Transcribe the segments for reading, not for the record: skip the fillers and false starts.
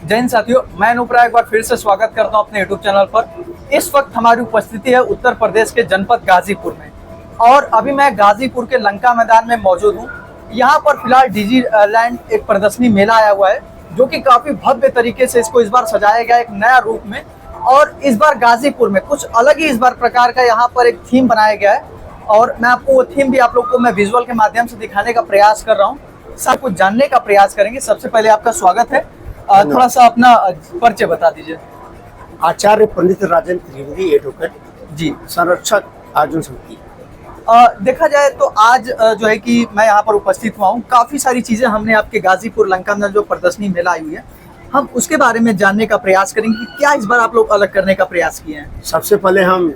जय हिंद साथियों, मैं अनुप्रा एक बार फिर से स्वागत करता हूं अपने यूट्यूब चैनल पर। इस वक्त हमारी उपस्थिति है उत्तर प्रदेश के जनपद गाजीपुर में और अभी मैं गाजीपुर के लंका मैदान में मौजूद हूं। यहां पर फिलहाल डिजीलैंड एक प्रदर्शनी मेला आया हुआ है जो कि काफी भव्य तरीके से इसको इस बार सजाया गया एक नया रूप में। और इस बार गाजीपुर में कुछ अलग ही इस बार प्रकार का यहाँ पर एक थीम बनाया गया है और मैं आपको वो थीम भी आप लोग को मैं विजुअल के माध्यम से दिखाने का प्रयास कर रहा हूँ, सब कुछ जानने का प्रयास करेंगे। सबसे पहले आपका स्वागत है। थोड़ा सा अपना परिचय बता दीजिए। आचार्य पंडित राजेंद्र त्रिवेदी एडवोकेट जी, संरक्षक अर्जुन समिति। देखा जाए तो आज जो है कि मैं यहाँ पर उपस्थित हुआ हूँ। काफ़ी सारी चीज़ें हमने आपके गाजीपुर लंका में जो प्रदर्शनी मेला आई हुई है, हम उसके बारे में जानने का प्रयास करेंगे कि क्या इस बार आप लोग अलग करने का प्रयास किए हैं। सबसे पहले हम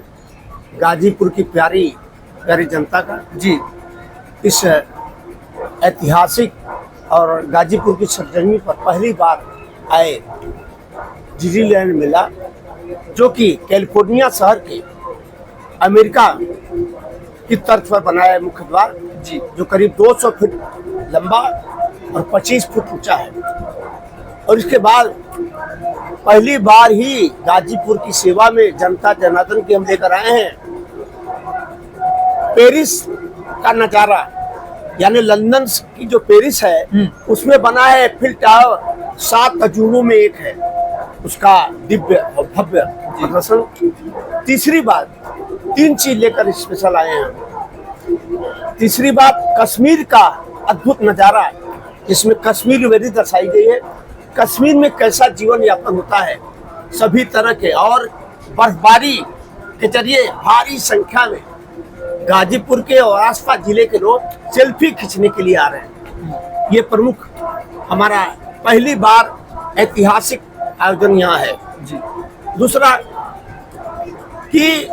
गाजीपुर की प्यारी जनता का जी, इस ऐतिहासिक और गाजीपुर की सरजमी पर पहली बार आए डिज्नीलैंड मेला, जो कि कैलिफोर्निया शहर के अमेरिका की तर्ज पर बनाया है मुख्य द्वार जी, जो करीब 200 फीट लंबा और 25 फुट ऊंचा है। और इसके बाद पहली बार ही गाजीपुर की सेवा में जनता जनार्दन की हम लेकर आए हैं पेरिस का नजारा, यानी लंदन की जो पेरिस है उसमें बना है एफिल टावर, 7 अजूबों में एक है। उसका दिव्य और भव्य प्रदर्शन तीसरी बात 3 चीज लेकर स्पेशल आए हैं। तीसरी बात कश्मीर का अद्भुत नजारा, जिसमें कश्मीर वेदी दर्शाई गई है। कश्मीर में कैसा जीवन यापन होता है सभी तरह के, और बर्फबारी के जरिए भारी संख्या में गाजीपुर के और आसपास जिले के लोग सेल्फी खींचने के लिए आ रहे हैं। ये प्रमुख हमारा पहली बार ऐतिहासिक आयोजन यहाँ है जी। दूसरा कि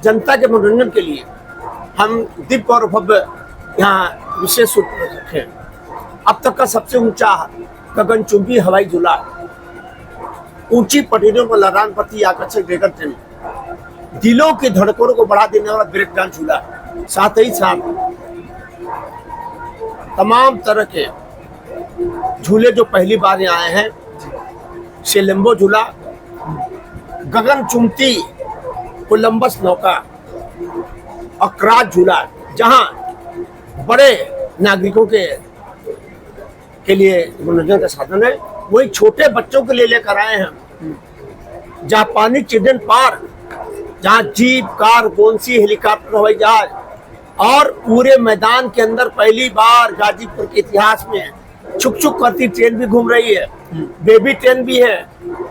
जनता के मनोरंजन के लिए हम दिव्य और भव्य यहाँ विशेष रूप में रखें। अब तक का सबसे ऊंचा गगनचुंबी हवाई झूला, ऊंची पटरियों पर लहरान प्रति आकर्षक रेगर ट्रेन, दिलों की धड़कनों को बढ़ा देने वाला ब्रेक डांस झूला, साथ ही साथ तमाम तरह के झूले जो पहली बार यहाँ आए हैं, सेलेम्बो झूला, गगन चुंबती कोलंबस नौका और क्रास झूला, जहां बड़े नागरिकों के लिए मनोरंजन का साधन है, वही छोटे बच्चों के लिए लेकर आए हैं जापानी चिल्ड्रन पार्क, जहाँ जीप, कार, बोनसी, हेलीकॉप्टर, हवाई जहाज और पूरे मैदान के अंदर पहली बार गाजीपुर के इतिहास में छुक छुक करती ट्रेन भी घूम रही है, बेबी ट्रेन भी है,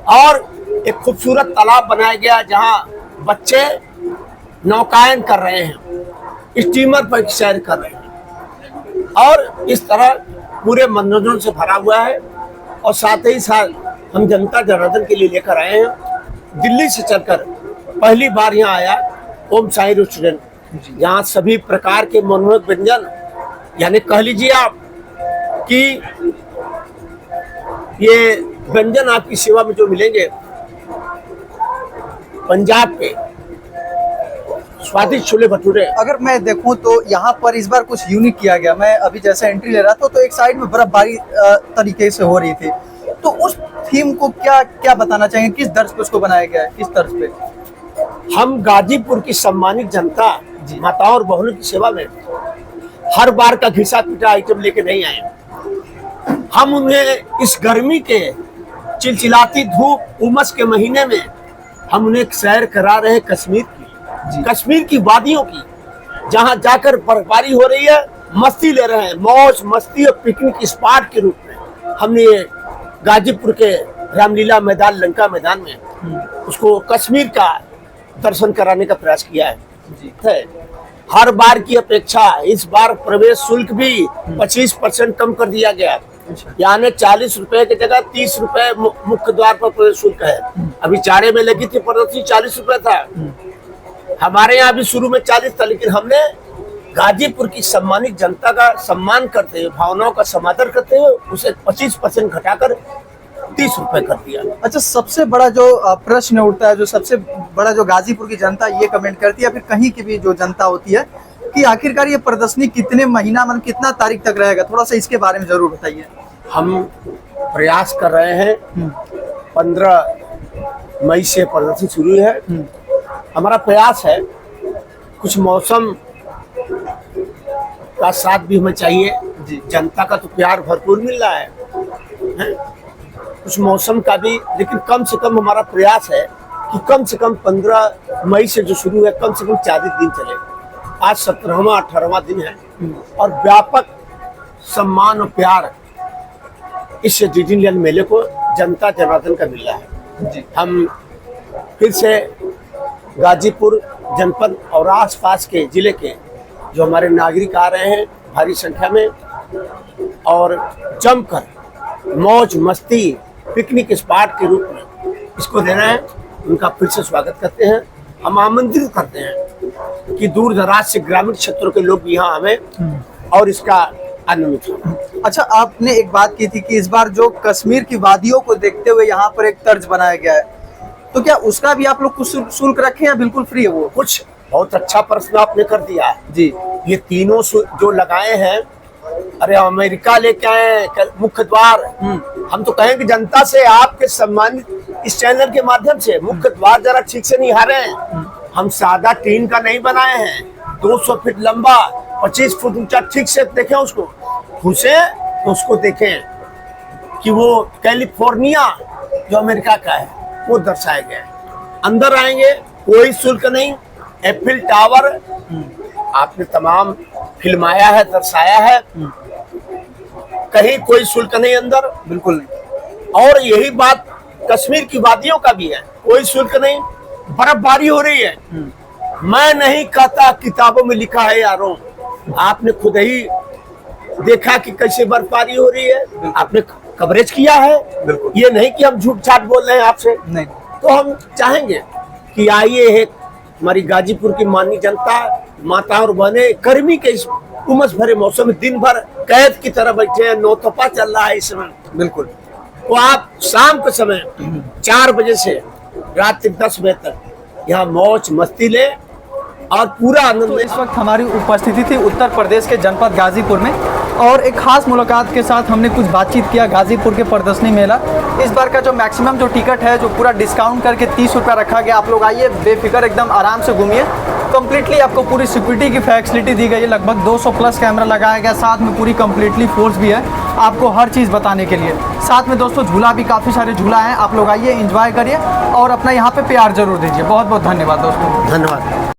और एक खूबसूरत तालाब बनाया गया जहाँ बच्चे नौकायन कर रहे हैं, स्टीमर पर सैर कर रहे हैं, और इस तरह पूरे मनोरंजन से भरा हुआ है। और साथ ही साथ हम जनता जनार्दन के लिए लेकर आए हैं दिल्ली से चलकर पहली बार यहाँ आया ओम साई रेस्टोरेंट, यहाँ सभी प्रकार के मनमोहक व्यंजन, यानी कह लीजिए आप कि ये व्यंजन आपकी सेवा में जो मिलेंगे पंजाब के स्वादिष्ट छोले भटूरे। अगर मैं देखूं तो यहाँ पर इस बार कुछ यूनिक किया गया। मैं अभी जैसे एंट्री ले रहा था तो एक साइड में बर्फबारी तरीके से हो रही थी, तो उस थीम को क्या बताना चाहेंगे, किस दर्ज पे उसको बनाया गया है, किस तर्ज पे? हम गाजीपुर की सम्मानित जनता, माताओं और बहनों की सेवा में हर बार का घिसा पीटा आइटम लेके नहीं आए। हम उन्हें इस गर्मी के चिलचिलाती धूप उमस के महीने में हम उन्हें सैर करा रहे हैं कश्मीर की वादियों की, जहां जाकर बर्फबारी हो रही है, मस्ती ले रहे हैं, मौज मस्ती और पिकनिक स्पॉट के रूप में हमने गाजीपुर के रामलीला मैदान, लंका मैदान में उसको कश्मीर का दर्शन कराने का प्रयास किया है। हर बार की अपेक्षा इस बार प्रवेश शुल्क भी 25% कम कर दिया गया, यानी 40 रुपए की जगह 30 रुपए मुख्य द्वार पर प्रवेश शुल्क है। अभी चारे में लगी थी प्रदर्शनी 40 रुपए था, हमारे यहाँ भी शुरू में 40 था, लेकिन हमने गाजीपुर की सम्मानित जनता का सम्मान करते हुए, भावनाओं का समादर करते हुए उसे 25% घटाकर 30 रुपए कर दिया। अच्छा, सबसे बड़ा जो प्रश्न उठता है, जो सबसे बड़ा जो गाजीपुर की जनता ये कमेंट करती है, फिर कहीं की भी जो जनता होती है, कि आखिरकार ये प्रदर्शनी कितने महीना, मतलब कितना तारीख तक रहेगा, थोड़ा सा इसके बारे में जरूर बताइए। हम प्रयास कर रहे हैं। 15 मई से प्रदर्शन शुरू है। हमारा प्रयास है, कुछ मौसम का साथ भी हमें चाहिए जी। जनता का तो प्यार भरपूर मिल रहा है, हैं? कुछ मौसम का भी, लेकिन कम से कम हमारा प्रयास है कि कम से कम 15 मई से जो शुरू है कम से कम 40 दिन चले। आज 17वां 18वां दिन है और व्यापक सम्मान और प्यार इस डिजिटल मेले को जनता जनार्दन का मिल रहा है। जी। हम फिर से गाजीपुर जनपद और आसपास के जिले के जो हमारे नागरिक आ रहे हैं भारी संख्या में और जमकर मौज मस्ती पिकनिक स्पॉट के रूप में इसको दे रहे हैं, उनका फिर से स्वागत करते हैं। हम आमंत्रित करते हैं कि दूर दराज से ग्रामीण क्षेत्रों के लोग यहाँ आवे और इसका आनंद उठाएं। अच्छा, आपने एक बात की थी कि इस बार जो कश्मीर की वादियों को देखते हुए यहाँ पर एक तर्ज बनाया गया है, तो क्या उसका भी आप लोग कुछ शुल्क रखे या बिल्कुल फ्री है वो? कुछ बहुत अच्छा प्रश्न आपने कर दिया है जी। ये तीनों जो लगाए हैं, अरे अमेरिका लेके आए मुख्य द्वार। हम तो कहें कि जनता से आपके सम्मानित इस चैनल के माध्यम से मुख्य द्वार जरा ठीक से नहीं हारे हैं। हम सादा टीन का नहीं बनाए हैं, 200 फीट लंबा 25 फुट ऊंचा, ठीक से देखें उसको, घुसे तो उसको देखें कि वो कैलिफोर्निया जो अमेरिका का है वो दर्शाया गया है। अंदर आएंगे कोई शुल्क नहीं। एफिल टावर आपने तमाम फिल्माया है, दर्शाया है, कहीं कोई शुल्क नहीं अंदर, बिल्कुल नहीं। और यही बात कश्मीर की वादियों का भी है, कोई शुल्क नहीं। बर्फबारी हो रही है, मैं नहीं कहता, किताबों में लिखा है यारों, आपने खुद ही देखा कि कैसे बर्फबारी हो रही है, आपने कवरेज किया है। ये नहीं कि हम झूठ छाट बोल रहे हैं आपसे, नहीं। तो हम चाहेंगे कि आइए एक हमारी गाजीपुर की माननीय जनता, माता और बहने, गर्मी के इस उमस भरे मौसम में दिन भर कैद की तरह बैठे हैं, नौतपा चल रहा है इस समय, बिल्कुल। तो आप शाम के समय 4 बजे से रात 10 बजे तक यहाँ मौज मस्ती ले और पूरा आनंद तो ले। इस वक्त हमारी उपस्थिति थी उत्तर प्रदेश के जनपद गाजीपुर में और एक खास मुलाकात के साथ हमने कुछ बातचीत किया गाजीपुर के प्रदर्शनी मेला। इस बार का जो मैक्सिमम जो टिकट है, जो पूरा डिस्काउंट करके 30 रुपये रखा गया। आप लोग आइए, बेफिक्र एकदम आराम से घूमिए। कम्प्लीटली आपको पूरी सिक्योरिटी की फैसिलिटी दी गई है, लगभग 200 प्लस कैमरा लगाया गया, साथ में पूरी कम्प्लीटली फोर्स भी है आपको हर चीज़ बताने के लिए। साथ में दोस्तों झूला भी, काफ़ी सारे झूला हैं, आप लोग आइए, एंजॉय करिए और अपना यहाँ पे प्यार जरूर दीजिए। बहुत बहुत धन्यवाद दोस्तों। धन्यवाद।